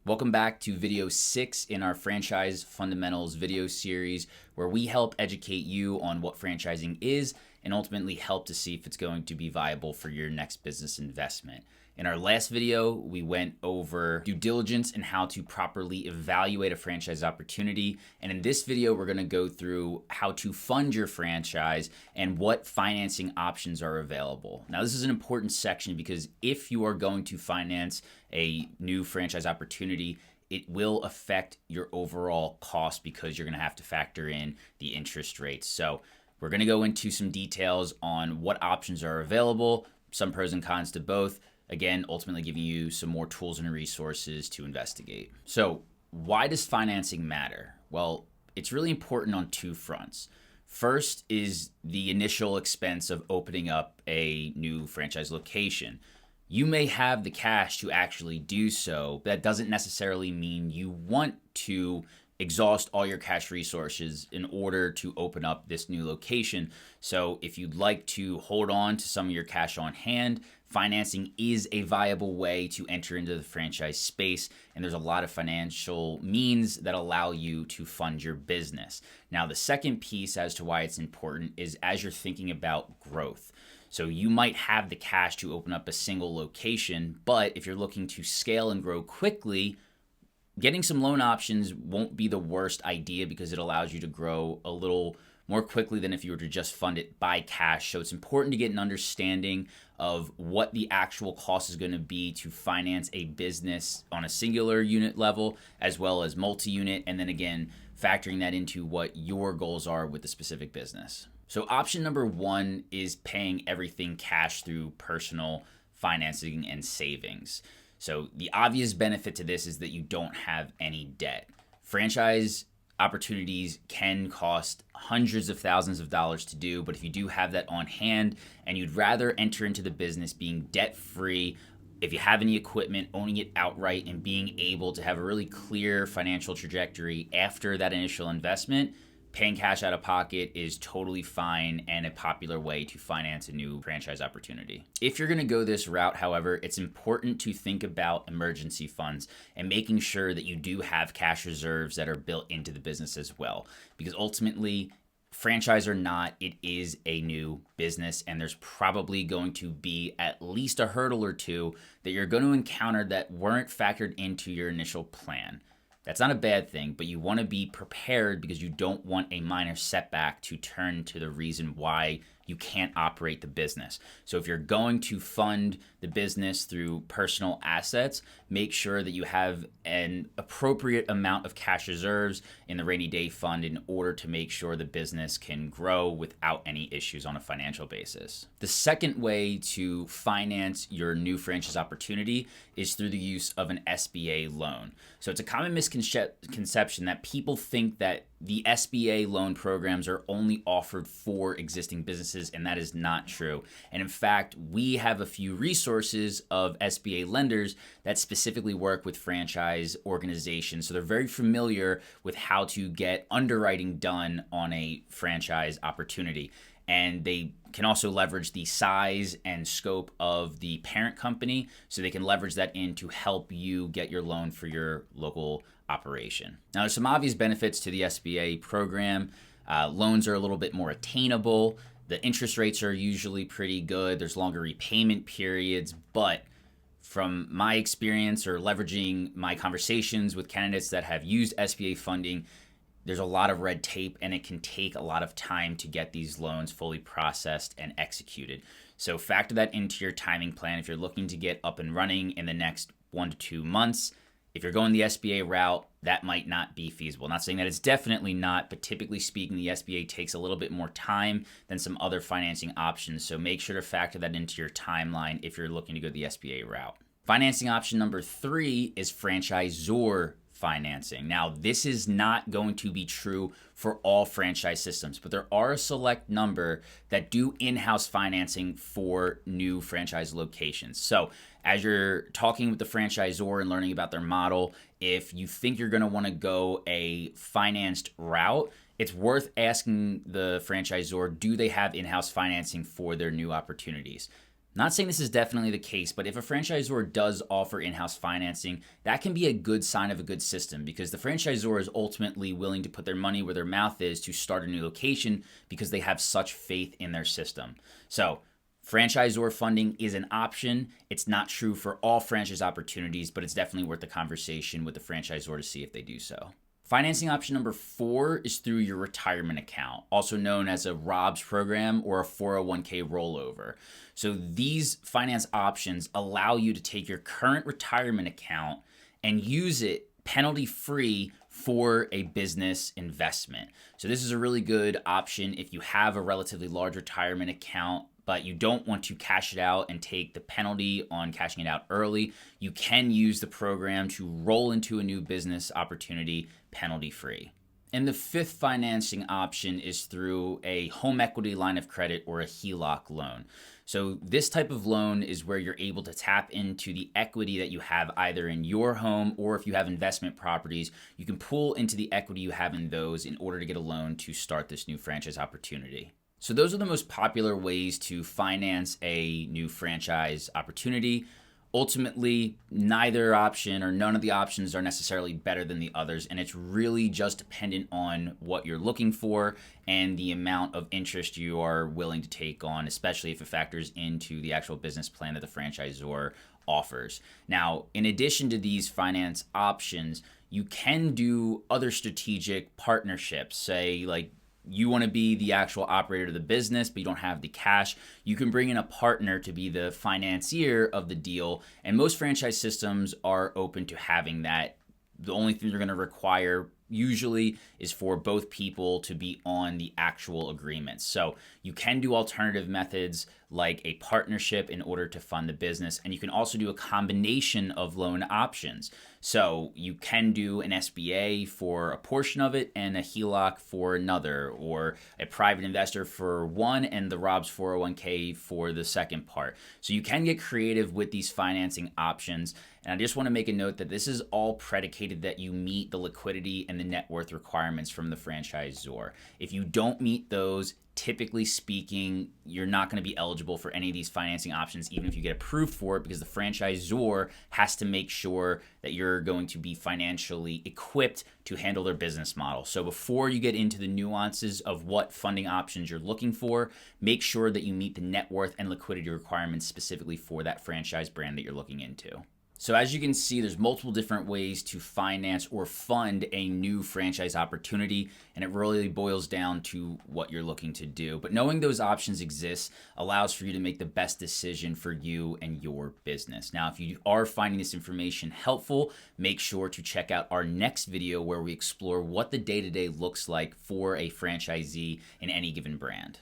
Welcome back to video 6 in our Franchise Fundamentals video series, where we help educate you on what franchising is and ultimately help to see if it's going to be viable for your next business investment. In our last video, we went over due diligence and how to properly evaluate a franchise opportunity. And in this video, we're going to go through how to fund your franchise and what financing options are available. Now, this is an important section because if you are going to finance a new franchise opportunity, it will affect your overall cost because you're going to have to factor in the interest rates. So we're going to go into some details on what options are available, some pros and cons to both. Again, ultimately giving you some more tools and resources to investigate. So why does financing matter? Well, it's really important on two fronts. First is the initial expense of opening up a new franchise location. You may have the cash to actually do so, but that doesn't necessarily mean you want to exhaust all your cash resources in order to open up this new location. So if you'd like to hold on to some of your cash on hand, financing is a viable way to enter into the franchise space, and there's a lot of financial means that allow you to fund your business. Now, the second piece as to why it's important is as you're thinking about growth. So you might have the cash to open up a single location, but if you're looking to scale and grow quickly, getting some loan options won't be the worst idea because it allows you to grow a little more quickly than if you were to just fund it by cash. So it's important to get an understanding of what the actual cost is going to be to finance a business on a singular unit level as well as multi-unit, and then again, factoring that into what your goals are with the specific business. So option number one is paying everything cash through personal financing and savings. So the obvious benefit to this is that you don't have any debt. Franchise opportunities can cost hundreds of thousands of dollars to do, but if you do have that on hand and you'd rather enter into the business being debt-free, if you have any equipment, owning it outright and being able to have a really clear financial trajectory after that initial investment, paying cash out of pocket is totally fine and a popular way to finance a new franchise opportunity. If you're going to go this route, however, it's important to think about emergency funds and making sure that you do have cash reserves that are built into the business as well. Because ultimately, franchise or not, it is a new business, and there's probably going to be at least a hurdle or two that you're going to encounter that weren't factored into your initial plan. That's not a bad thing, but you want to be prepared because you don't want a minor setback to turn to the reason why you can't operate the business. So if you're going to fund the business through personal assets, make sure that you have an appropriate amount of cash reserves in the rainy day fund in order to make sure the business can grow without any issues on a financial basis. The second way to finance your new franchise opportunity is through the use of an SBA loan. So it's a common misconception that people think that the SBA loan programs are only offered for existing businesses, and that is not true. And in fact, we have a few resources of SBA lenders that specifically work with franchise organizations. So they're very familiar with how to get underwriting done on a franchise opportunity. And they can also leverage the size and scope of the parent company, so they can leverage that in to help you get your loan for your local operation. Now, there's some obvious benefits to the SBA program. Loans are a little bit more attainable. The interest rates are usually pretty good. There's longer repayment periods, but from my experience or leveraging my conversations with candidates that have used SBA funding, there's a lot of red tape, and it can take a lot of time to get these loans fully processed and executed. So factor that into your timing plan. If you're looking to get up and running in the next 1 to 2 months, if you're going the SBA route, that might not be feasible. Not saying that it's definitely not, but typically speaking, the SBA takes a little bit more time than some other financing options. So make sure to factor that into your timeline if you're looking to go the SBA route. Financing option number 3 is franchisor financing. Now, this is not going to be true for all franchise systems, but there are a select number that do in-house financing for new franchise locations. So as you're talking with the franchisor and learning about their model, if you think you're going to want to go a financed route, it's worth asking the franchisor, do they have in-house financing for their new opportunities? Not saying this is definitely the case, but if a franchisor does offer in-house financing, that can be a good sign of a good system because the franchisor is ultimately willing to put their money where their mouth is to start a new location because they have such faith in their system. So franchisor funding is an option. It's not true for all franchise opportunities, but it's definitely worth the conversation with the franchisor to see if they do so. Financing option number 4 is through your retirement account, also known as a ROBS program or a 401k rollover. So these finance options allow you to take your current retirement account and use it penalty-free for a business investment. So this is a really good option if you have a relatively large retirement account but you don't want to cash it out and take the penalty on cashing it out early. You can use the program to roll into a new business opportunity penalty-free. And the 5th financing option is through a home equity line of credit or a HELOC loan. So this type of loan is where you're able to tap into the equity that you have either in your home or if you have investment properties, you can pull into the equity you have in those in order to get a loan to start this new franchise opportunity. So those are the most popular ways to finance a new franchise opportunity. Ultimately, neither option or none of the options are necessarily better than the others, and it's really just dependent on what you're looking for and the amount of interest you are willing to take on, especially if it factors into the actual business plan that the franchisor offers. Now, in addition to these finance options, you can do other strategic partnerships, say like you want to be the actual operator of the business, but you don't have the cash. You can bring in a partner to be the financier of the deal. And most franchise systems are open to having that. The only thing you're going to require usually is for both people to be on the actual agreements. So you can do alternative methods like a partnership in order to fund the business. And you can also do a combination of loan options. So you can do an SBA for a portion of it and a HELOC for another, or a private investor for one and the ROBS 401k for the second part. So you can get creative with these financing options. And I just want to make a note that this is all predicated that you meet the liquidity and the net worth requirements from the franchisor. If you don't meet those, typically speaking, you're not going to be eligible for any of these financing options, even if you get approved for it, because the franchisor has to make sure that you're going to be financially equipped to handle their business model. So before you get into the nuances of what funding options you're looking for, make sure that you meet the net worth and liquidity requirements specifically for that franchise brand that you're looking into. So as you can see, there's multiple different ways to finance or fund a new franchise opportunity, and it really boils down to what you're looking to do. But knowing those options exist allows for you to make the best decision for you and your business. Now, if you are finding this information helpful, make sure to check out our next video where we explore what the day-to-day looks like for a franchisee in any given brand.